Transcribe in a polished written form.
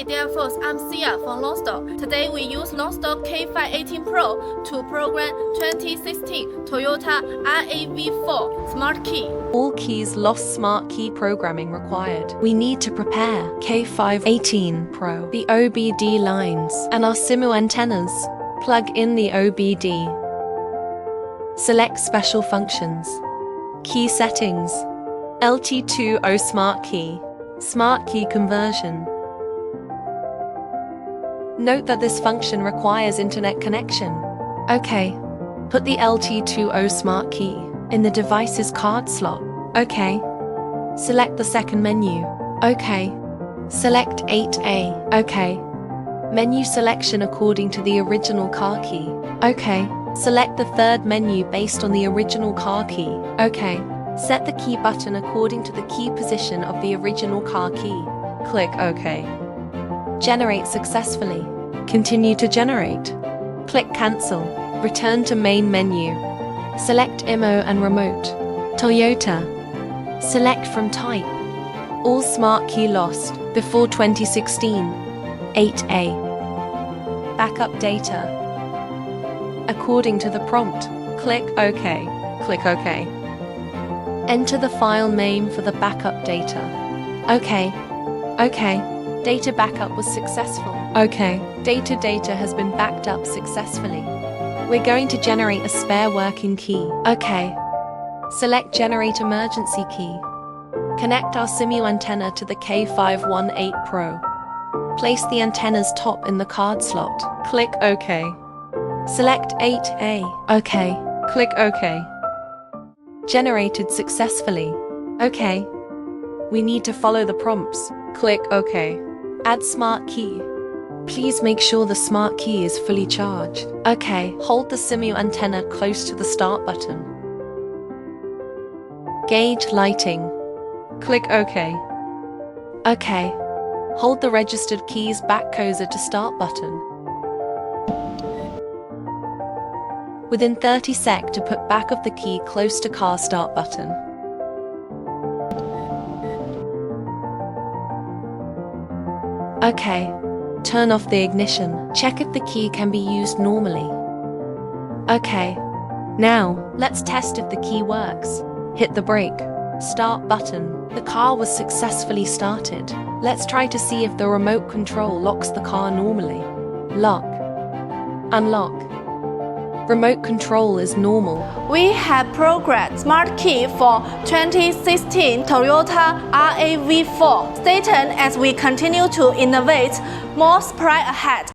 Hey dear folks, I'm Sia from Lonsdor. Today we use Lonsdor K518 Pro to program 2016 Toyota RAV4 Smart Key. All keys lost smart key programming required. We need to prepare K518 Pro, the OBD lines, and our SIMU antennas. Plug in the OBD. Select special functions. Key settings. LT20 Smart Key. Smart Key conversion. Note that this function requires internet connection. OK. Put the LT20 Smart Key in the device's card slot. OK. Select the second menu. OK. Select 8A. OK. Menu selection according to the original car key. OK. Select the third menu based on the original car key. OK. Set the key button according to the key position of the original car key. Click OK. Generate successfully. Continue to generate. Click Cancel. Return to main menu. Select IMO and remote. Toyota. Select from type. All smart key lost before 2016. 8A. Backup data. According to the prompt, click OK. Click OK. Enter the file name for the backup data. OK. OK. Data backup was successful. OK. Data has been backed up successfully. We're going to generate a spare working key. OK. Select Generate Emergency Key. Connect our SIMU antenna to the K518 Pro. Place the antenna's top in the card slot. Click OK. Select 8A. OK. Click OK. Generated successfully. OK. We need to follow the prompts. Click OK. Add smart key. Please make sure the smart key is fully charged. OK. Hold the SIMU antenna close to the start button. Gauge lighting. Click OK. OK. Hold the registered keys back closer to start button. Within 30 sec to put back of the key close to car start button. OK. Turn off the ignition. Check if the key can be used normally. OK. Now, let's test if the key works. Hit the brake. Start button. The car was successfully started. Let's try to see if the remote control locks the car normally. Lock. Unlock. Remote control is normal. We have programmed Smart Key for 2016 Toyota RAV4. Stay tuned as we continue to innovate more surprise ahead.